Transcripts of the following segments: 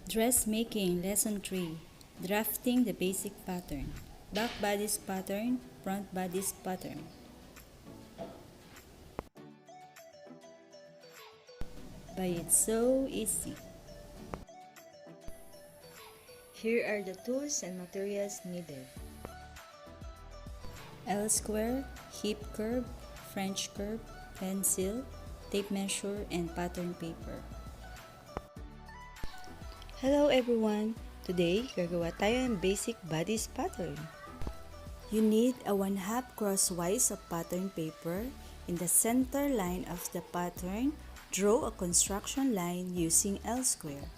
Dressmaking Lesson 3. Drafting the basic pattern. Back bodice pattern, front bodice pattern. But it's so easy. Here are the tools and materials needed. L square, hip curve, French curve, pencil, tape measure, and pattern paper. Hello everyone! Today, gagawa tayo ng basic bodice pattern. You need a 1/2 crosswise of pattern paper. In the center line of the pattern, draw a construction line using L square.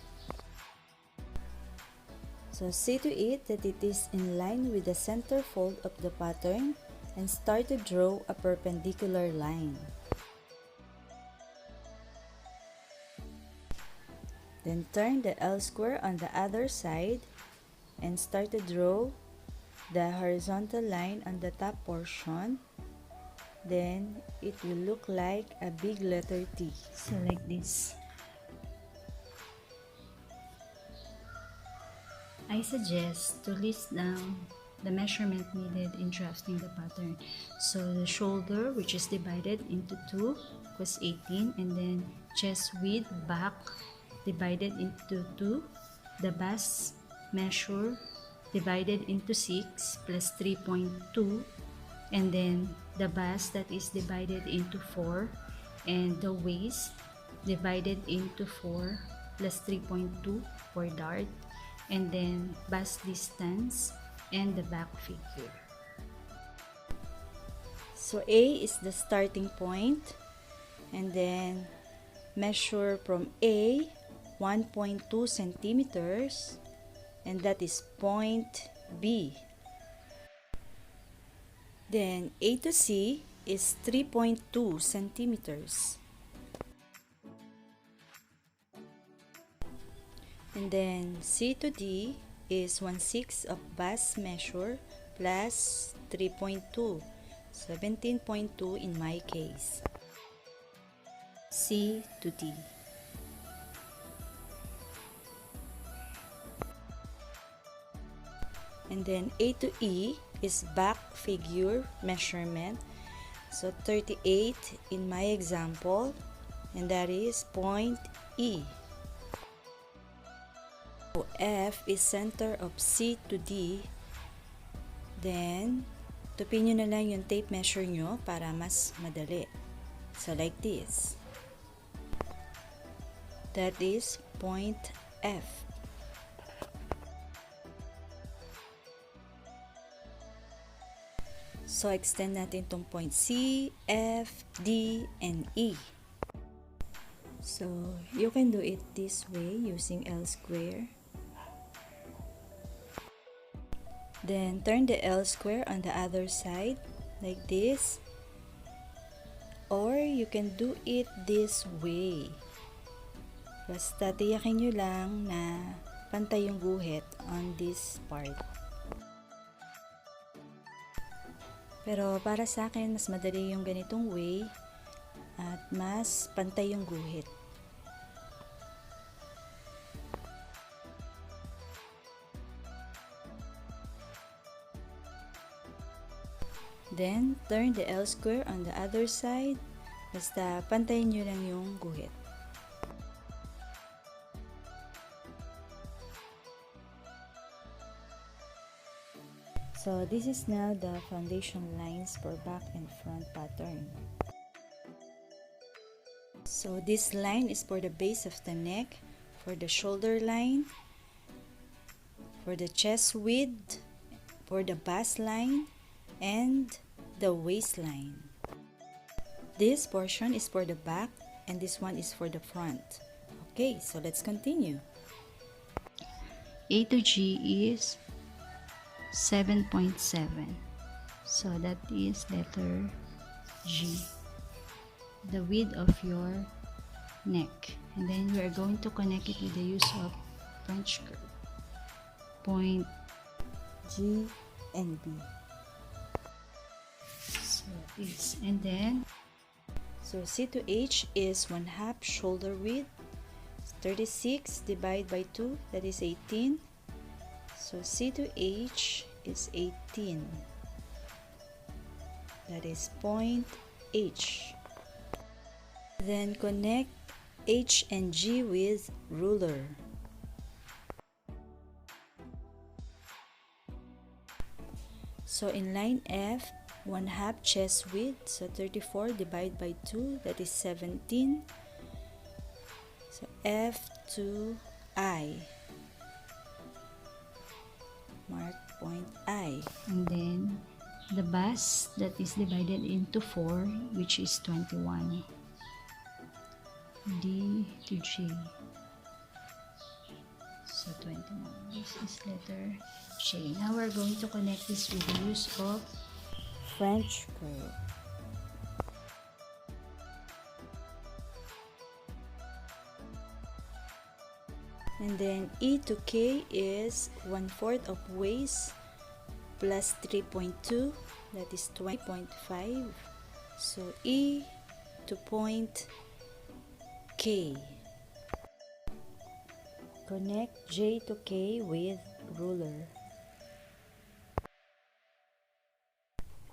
So see to it that it is in line with the center fold of the pattern and start to draw a perpendicular line. Then turn the L square on the other side and start to draw the horizontal line on the top portion. Then it will look like a big letter T. So like this. I suggest to list down the measurement needed in drafting the pattern. So the shoulder, which is divided into 2, was 18, and then chest width back divided into 2, the bust measure divided into 6 plus 3.2, and then the bust that is divided into 4, and the waist divided into 4 plus 3.2 for dart, and then bust distance and the back figure. So A is the starting point, and then measure from A 1.2 centimeters, and that is point B. Then A to C is 3.2 centimeters. And then C to D is 1/6 of bust measure plus 3.2, 17.2 in my case. C to D. And then A to E is back figure measurement. So 38 in my example, and that is point E. So F is center of C to D. Then, tupin nyo na lang yung tape measure nyo para mas madali. So like this. That is point F. So, extend natin itong point C, F, D, and E. So, you can do it this way using L square. Then, turn the L square on the other side, like this. Or, you can do it this way. Basta, tiyakin nyo lang na pantay yung guhit on this part. Pero para sa akin, mas madali yung ganitong way at mas pantay yung guhit. Then, turn the L square on the other side. Basta pantayin nyo lang yung guhit. So, this is now the foundation lines for back and front pattern. So, this line is for the base of the neck, for the shoulder line, for the chest width, for the bust line, and the waistline. This portion is for the back, and this one is for the front. Okay, so let's continue. A to G is 7.7. So that is letter G, the width of your neck. And then we are going to connect it with the use of French curve. Point G and B. So this, and then so C to H is 1/2 shoulder width, 36 divided by 2, that is 18. So C to H is 18. That is point H. Then connect H and G with ruler. So in line F, 1/2 chest width, so 34 divided by 2, that is 17. So F to I. Mark point I. And then the bus that is divided into 4, which is 21. D to J. So 21. This is letter J. Now we're going to connect this with the use of French curve. And then E to K is 1/4 of waist plus 3.2, that is 20.5. So E to point K. Connect J to K with ruler.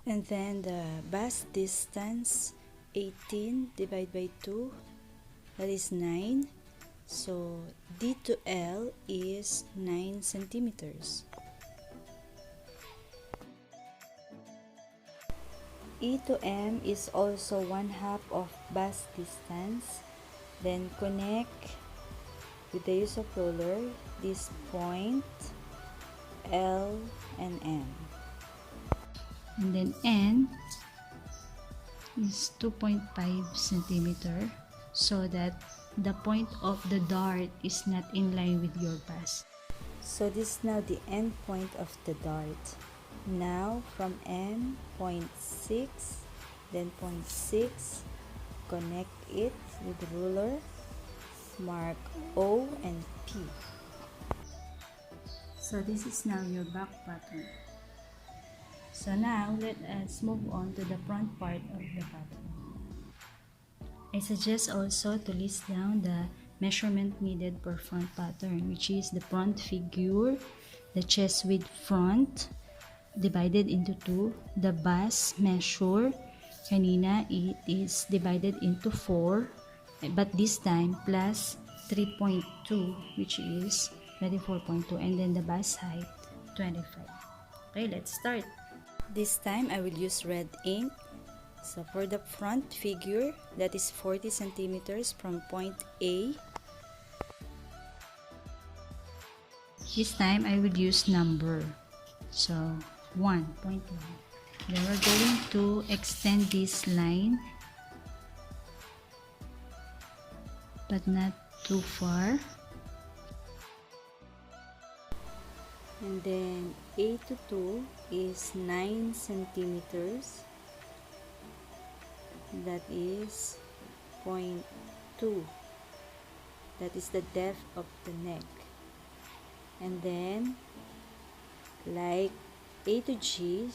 And then the bust distance, 18 divided by 2, that is 9. So D to L is 9 centimeters. E to M is also 1/2 of bust distance. Then connect with the use of ruler this point L and M. And then N is 2.5 centimeter, so that the point of the dart is not in line with your bust. So this is now the end point of the dart. Now from M, point 6, then point 6, connect it with ruler, mark O and P. So this is now your back pattern. So now let us move on to the front part of the pattern. I suggest also to list down the measurement needed per front pattern, which is the front figure, the chest width front divided into 2, the bust measure, kanina it is divided into 4, but this time plus 3.2, which is 24.2, and then the bust height 25. Okay, let's start. This time I will use red ink. So for the front figure, that is 40 centimeters from point A. This time I will use number. So 1.1. Then we're going to extend this line, but not too far. And then A to 2 is 9 centimeters. That is 0.2. That is the depth of the neck. And then like A to G,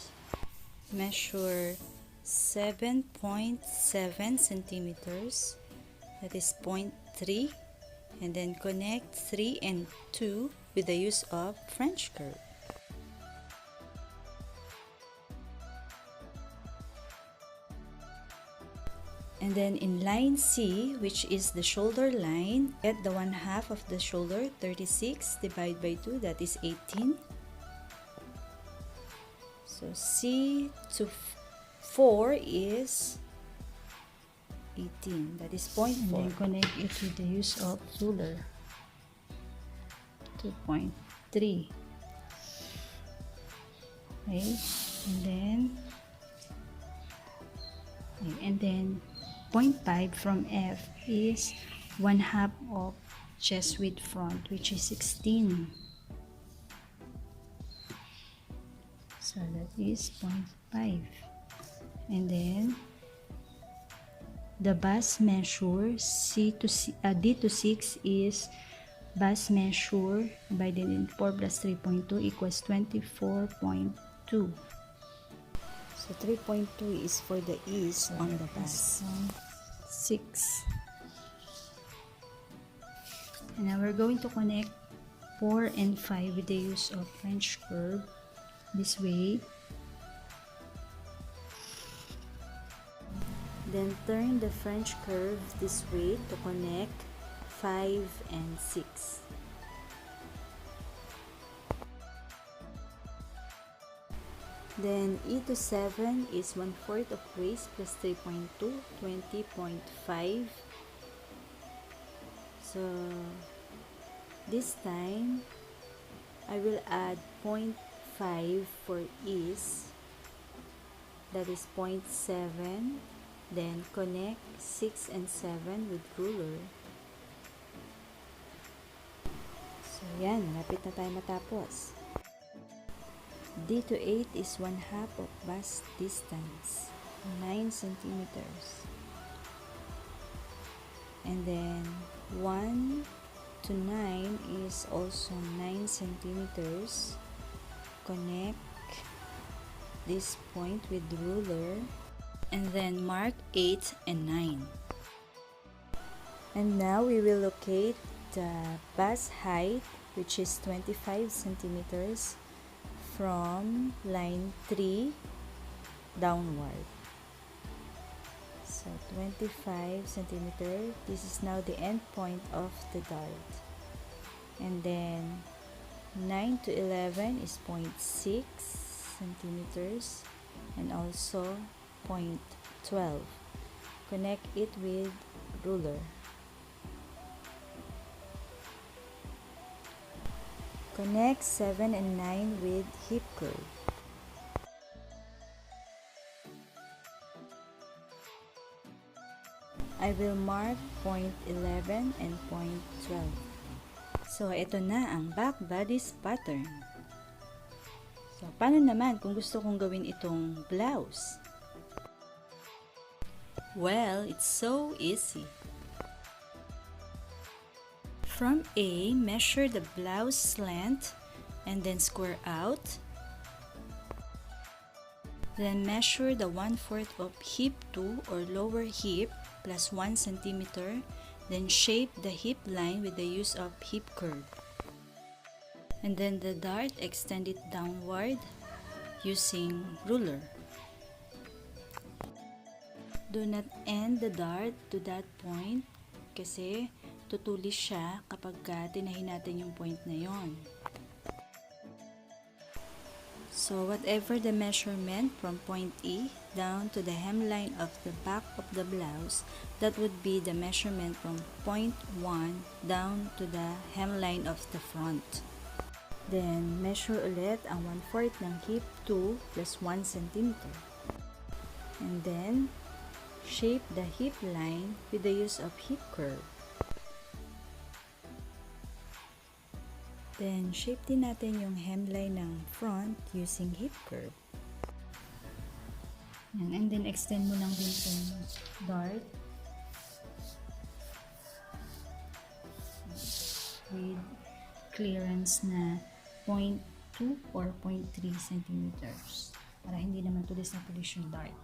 measure 7.7 centimeters. That is 0.3. And then connect 3 and 2 with the use of French curve. And then in line C, which is the shoulder line, get the 1/2 of the shoulder, 36 divided by 2, that is 18. So C to 4 is 18, that is 0.4. And then connect it with the use of ruler, 2.3. Okay, and then 0.5 from F is 1/2 of chest width front, which is 16. So that is 0.5. And then the bust measure D to 6 is bust measure divided in 4 plus 3.2 equals 24.2. So 3.2 is for the ease on the bust. 6. And now we're going to connect 4 and 5 with the use of French curve this way. Then turn the French curve this way to connect 5 and 6. Then E to 7 is 1/4 of waist plus 3.2, 20.5. So this time I will add 0.5 for ease, that is 0.7. Then connect 6 and 7 with ruler. So yan, malapit na tayo matapos. D to 8 is 1/2 of bust distance, 9 centimeters. And then 1 to 9 is also 9 centimeters. Connect this point with ruler. And then mark 8 and 9. And now we will locate the bust height, which is 25 centimeters from line 3 downward. So 25 centimeters. This is now the end point of the dart. And then 9 to 11 is 0.6 centimeters and also 0.12. Connect it with ruler. Connect 7 and 9 with hip curve. I will mark 0.11 and 0.12. So, ito na ang back bodice pattern. So, paano naman kung gusto kong gawin itong blouse? Well, it's so easy. From A, measure the blouse length and then square out. Then measure the 1/4 of hip 2 or lower hip plus 1 centimeter. Then shape the hip line with the use of hip curve. And then the dart, extend it downward using ruler. Do not end the dart to that point kasi tutulis siya kapag tinahin natin yung point na yon. So whatever the measurement from point E down to the hemline of the back of the blouse, that would be the measurement from point 1 down to the hemline of the front. Then measure ulit ang 1/4 ng hip 2 plus 1 centimeter. And then shape the hip line with the use of hip curve. Then shape din natin yung hemline ng front using hip curve. And then extend mo lang din itong dart with clearance na 0.2 or 0.3 centimeters para hindi naman tulis na tulis yung dart.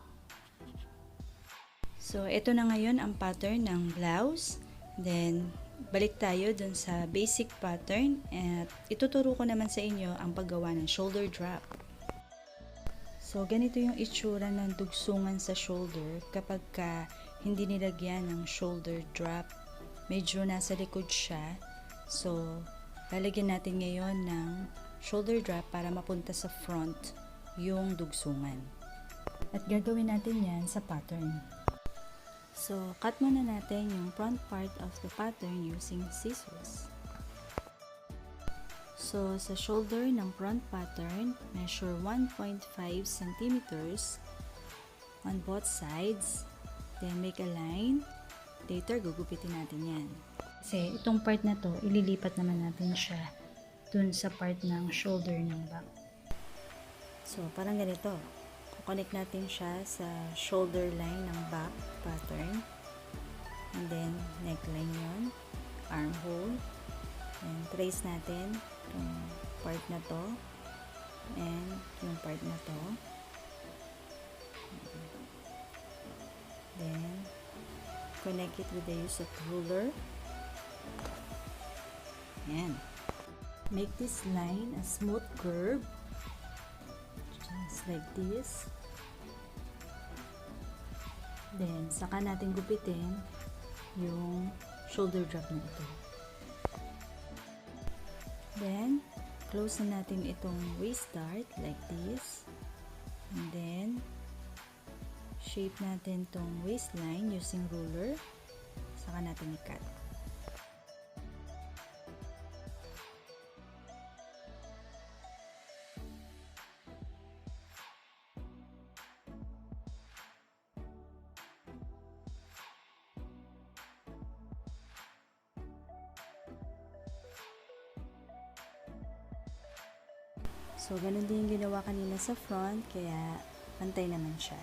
So, ito na ngayon ang pattern ng blouse. Then, balik tayo dun sa basic pattern at ituturo ko naman sa inyo ang paggawa ng shoulder drop. So, ganito yung itsura ng dugsungan sa shoulder kapag hindi nilagyan ng shoulder drop. Medyo nasa likod siya. So, lalagyan natin ngayon ng shoulder drop para mapunta sa front yung dugsungan. At gagawin natin yan sa pattern. So, cut muna natin yung front part of the pattern using scissors. So, sa shoulder ng front pattern, measure 1.5 centimeters on both sides. Then, make a line. Later, gugupitin natin yan. Kasi, itong part na to, ililipat naman natin siya dun sa part ng shoulder ng back. So, parang ganito. Connect natin siya sa shoulder line ng back pattern. And then, neckline yun. Armhole. And trace natin yung part na to. And yung part na to. Then, connect it with the use of ruler. Ayan. Make this line a smooth curve. Just like this. Then, saka natin gupitin yung shoulder drop na ito. Then, close na natin itong waist dart like this. And then, shape natin tong waistline using ruler. Saka natin i-cut. So, ganun din yung ginawa kanina sa front, kaya pantay naman siya.